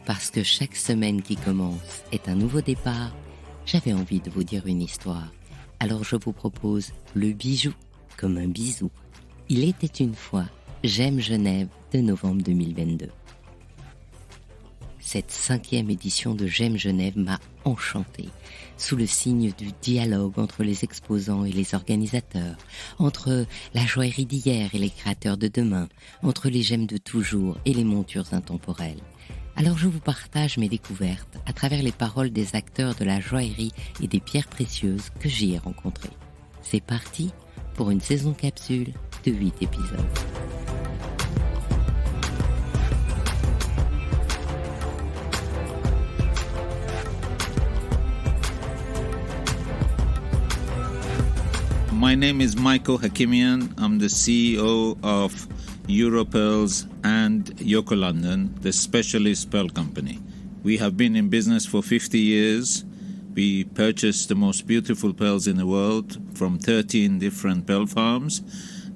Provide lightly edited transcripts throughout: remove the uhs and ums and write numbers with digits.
Parce que chaque semaine qui commence est un nouveau départ, j'avais envie de vous dire une histoire. Alors je vous propose le bijou, comme un bisou. Il était une fois GemGenève de novembre 2022. Cette 5e édition de GemGenève m'a enchantée, sous le signe du dialogue entre les exposants et les organisateurs, entre la joaillerie d'hier et les créateurs de demain, entre les gemmes de toujours et les montures intemporelles. Alors je vous partage mes découvertes à travers les paroles des acteurs de la joaillerie et des pierres précieuses que j'y ai rencontrées. C'est parti pour une saison capsule de 8 épisodes. My name is Michael Hakimian. I'm the CEO of Europearls and Yoko London, the specialist pearl company. We have been in business for 50 years. We purchase the most beautiful pearls in the world from 13 different pearl farms,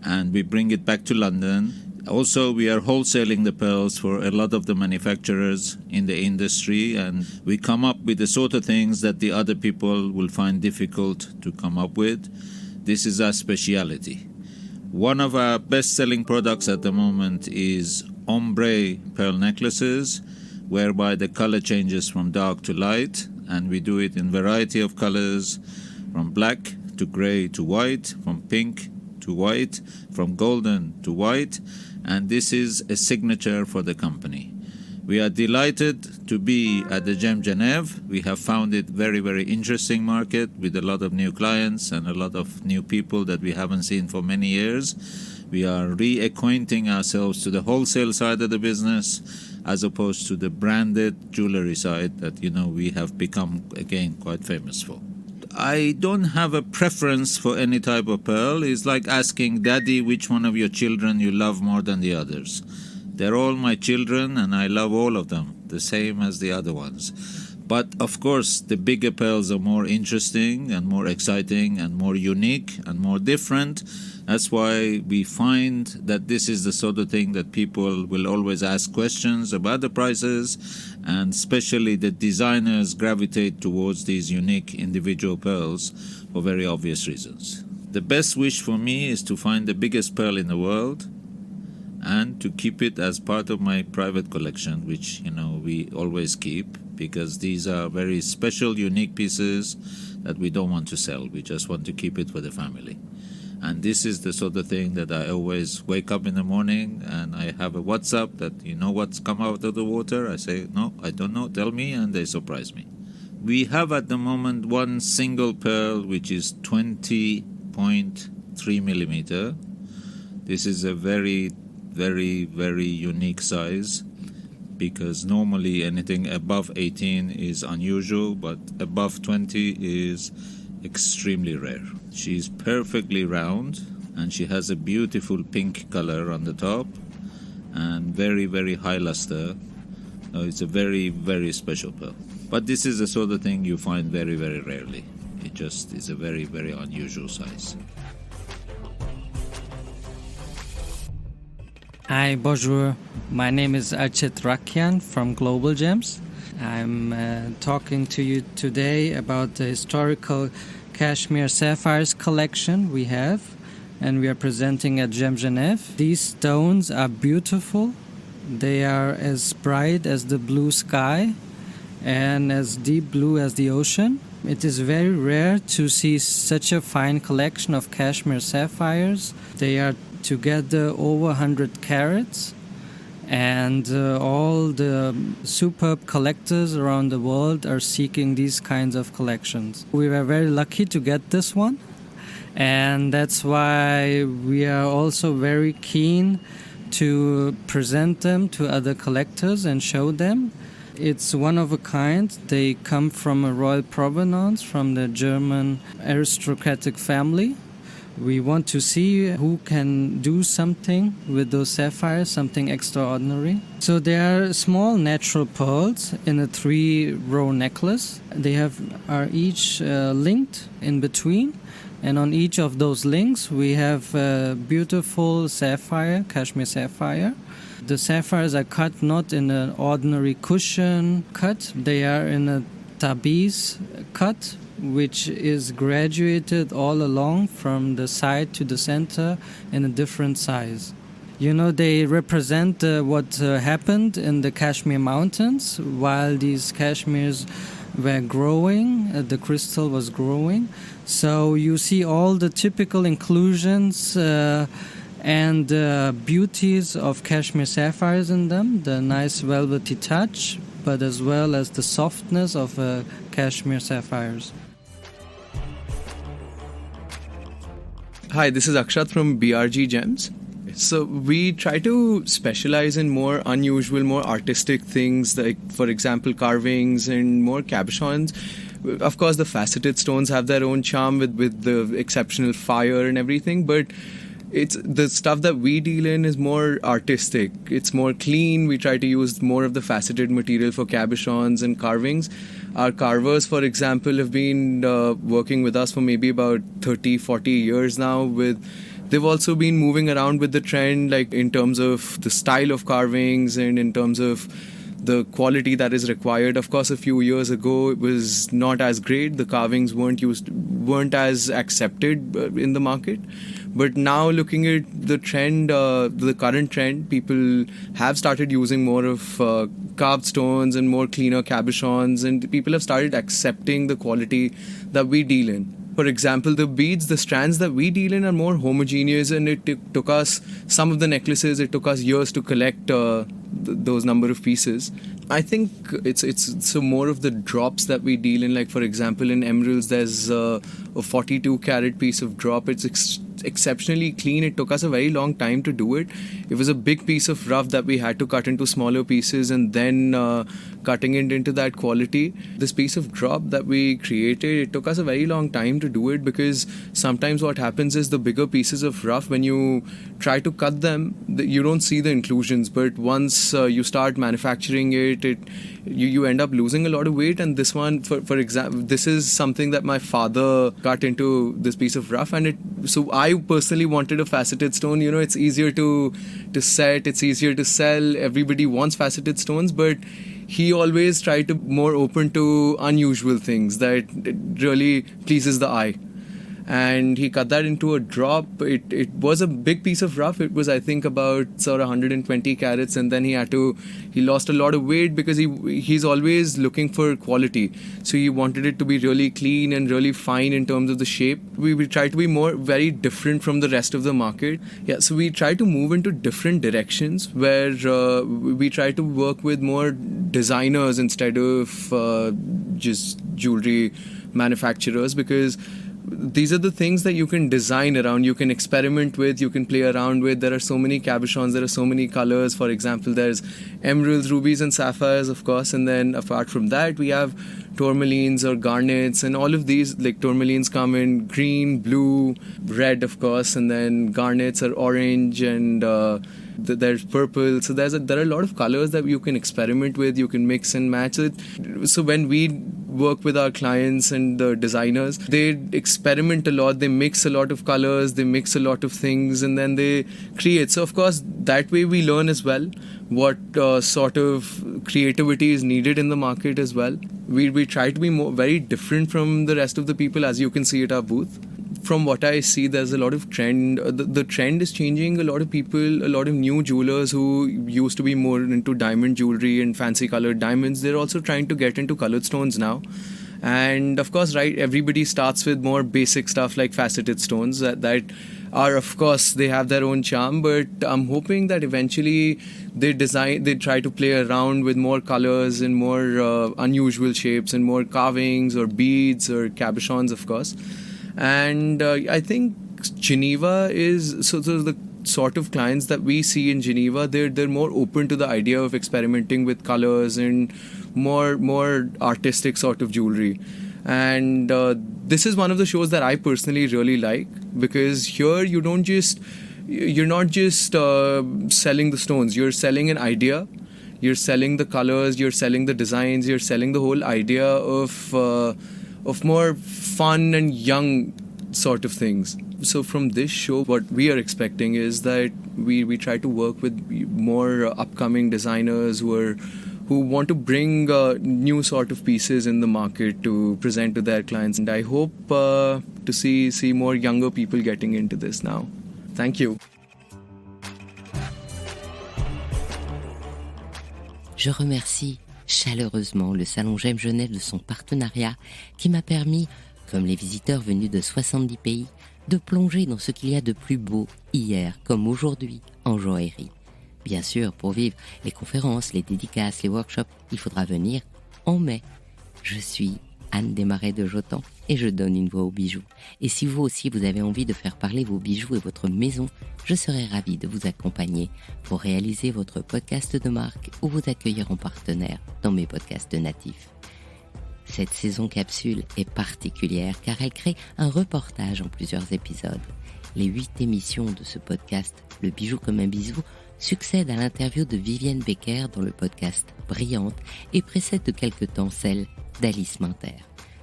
and we bring it back to London. Also, we are wholesaling the pearls for a lot of the manufacturers in the industry, and we come up with the sort of things that the other people will find difficult to come up with. This is our speciality. One of our best-selling products at the moment is ombre pearl necklaces, whereby the color changes from dark to light, and we do it in variety of colors, from black to gray to white, from pink to white, from golden to white, and this is a signature for the company. We are delighted to be at the GemGenève. We have found it very, very interesting market with a lot of new clients and a lot of new people that we haven't seen for many years. We are reacquainting ourselves to the wholesale side of the business as opposed to the branded jewelry side that, we have become, again, quite famous for. I don't have a preference for any type of pearl. It's like asking daddy which one of your children you love more than the others. They're all my children and I love all of them, the same as the other ones. But of course, the bigger pearls are more interesting and more exciting and more unique and more different. That's why we find that this is the sort of thing that people will always ask questions about the prices, and especially the designers gravitate towards these unique individual pearls for very obvious reasons. The best wish for me is to find the biggest pearl in the world and to keep it as part of my private collection, which, we always keep, because these are very special, unique pieces that we don't want to sell. We just want to keep it for the family. And this is the sort of thing that I always wake up in the morning and I have a WhatsApp that, what's come out of the water? I say, no, I don't know, tell me, and they surprise me. We have at the moment one single pearl, which is 20.3 millimeter. This is a very, very, very unique size, because normally anything above 18 is unusual, but above 20 is extremely rare. She's perfectly round and she has a beautiful pink color on the top and very, very high luster. It's a very, very special pearl. But this is the sort of thing you find very, very rarely. It just is a very, very unusual size. Hi, bonjour. My name is Archit Rakyan from Global Gems. I'm talking to you today about the historical cashmere sapphires collection we have, and we are presenting at GemGenève. These stones are beautiful. They are as bright as the blue sky and as deep blue as the ocean. It is very rare to see such a fine collection of cashmere sapphires. They are together over 100 carats, and all the superb collectors around the world are seeking these kinds of collections. We were very lucky to get this one, and that's why we are also very keen to present them to other collectors and show them. It's one of a kind. They come from a royal provenance, from the German aristocratic family. We want to see who can do something with those sapphires, something extraordinary. So they are small natural pearls in a 3-row necklace. They are each linked in between, and on each of those links we have a beautiful sapphire, cashmere sapphire. The sapphires are cut not in an ordinary cushion cut. They are in a tabiz cut, which is graduated all along from the side to the center in a different size. You know, they represent what happened in the Kashmir mountains while these cashmeres were growing, the crystal was growing. So you see all the typical inclusions and beauties of Kashmir sapphires in them, the nice velvety touch, but as well as the softness of Kashmir sapphires. Hi, this is Akshat from BRG Gems. So we try to specialize in more unusual, more artistic things, like, for example, carvings and more cabochons. Of course, the faceted stones have their own charm with the exceptional fire and everything, but it's the stuff that we deal in is more artistic. It's more clean. We try to use more of the faceted material for cabochons and carvings. Our carvers, for example, have been working with us for maybe about 30, 40 years now. They've also been moving around with the trend, like in terms of the style of carvings and in terms of the quality that is required. Of course, a few years ago, it was not as great. The carvings weren't as accepted in the market. But now, looking at the trend, the current trend, people have started using more of carved stones and more cleaner cabochons, and people have started accepting the quality that we deal in. For example, the beads, the strands that we deal in are more homogeneous, and it took us, some of the necklaces, it took us years to collect those number of pieces. I think it's so more of the drops that we deal in. Like, for example, in emeralds, there's a 42 carat piece of drop. It's exceptionally clean. It took us a very long time to do it. It was a big piece of rough that we had to cut into smaller pieces and then cutting it into that quality. This piece of drop that we created, it took us a very long time to do it, because sometimes what happens is the bigger pieces of rough, when you try to cut them, you don't see the inclusions. But once you start manufacturing it, you end up losing a lot of weight. And this one, for example, this is something that my father cut into this piece of rough, and so I personally wanted a faceted stone. You know, it's easier to set, it's easier to sell. Everybody wants faceted stones, but he always tried to more open to unusual things that really pleases the eye. And he cut that into a drop. It was a big piece of rough. It was, I think, about sort of 120 carats, and then he lost a lot of weight because he's always looking for quality. So he wanted it to be really clean and really fine in terms of the shape. We try to be very different from the rest of the market. Yeah, so we try to move into different directions where we try to work with more designers instead of just jewelry manufacturers, because these are the things that you can design around, you can experiment with, you can play around with. There are so many cabochons, there are so many colors. For example, there's emeralds, rubies and sapphires, of course, and then apart from that we have tourmalines or garnets, and all of these, like tourmalines come in green, blue, red, of course, and then garnets are orange, and there's purple. So there are a lot of colors that you can experiment with, you can mix and match it. So when we work with our clients and the designers, they experiment a lot, they mix a lot of colors, they mix a lot of things, and then they create. So of course that way we learn as well what sort of creativity is needed in the market as well. We try to be very different from the rest of the people, as you can see at our booth. From what I see, there's a lot of trend. The trend is changing. A lot of people, a lot of new jewelers who used to be more into diamond jewelry and fancy colored diamonds, they're also trying to get into colored stones now. And of course, right, everybody starts with more basic stuff like faceted stones that are, of course, they have their own charm, but I'm hoping that eventually they try to play around with more colors and more unusual shapes and more carvings or beads or cabochons, of course. And I think Geneva is so the sort of clients that we see in Geneva, they're more open to the idea of experimenting with colors and more artistic sort of jewelry. And this is one of the shows that I personally really like, because here you're not just selling the stones, you're selling an idea, you're selling the colors, you're selling the designs, you're selling the whole idea of more fun and young sort of things. So from this show, what we are expecting is that we try to work with more upcoming designers who want to bring new sort of pieces in the market to present to their clients. And I hope to see more younger people getting into this now. Thank you. Je remercie chaleureusement le Salon Gemgenève de son partenariat qui m'a permis, comme les visiteurs venus de 70 pays, de plonger dans ce qu'il y a de plus beau hier comme aujourd'hui en joaillerie. Bien sûr, pour vivre les conférences, les dédicaces, les workshops, il faudra venir en mai. Je suis Anne Desmarais de Jotan et je donne une voix aux bijoux. Et si vous aussi vous avez envie de faire parler vos bijoux et votre maison, je serai ravie de vous accompagner pour réaliser votre podcast de marque ou vous accueillir en partenaire dans mes podcasts natifs. Cette saison capsule est particulière car elle crée un reportage en plusieurs épisodes. Les 8 émissions de ce podcast, Le bijou comme un bisou, succèdent à l'interview de Vivienne Becker dans le podcast Brillante et précèdent de quelque temps celle d'Alice Minter,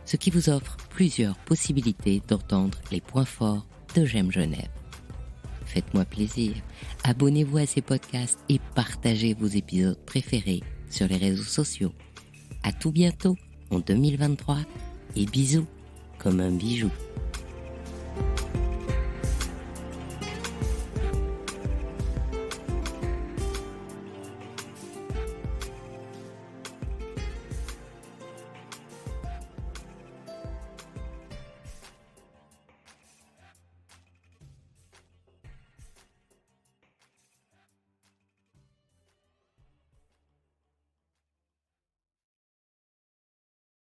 ce qui vous offre plusieurs possibilités d'entendre les points forts de GemGenève. Faites-moi plaisir, abonnez-vous à ces podcasts et partagez vos épisodes préférés sur les réseaux sociaux. À tout bientôt en 2023 et bisous comme un bijou.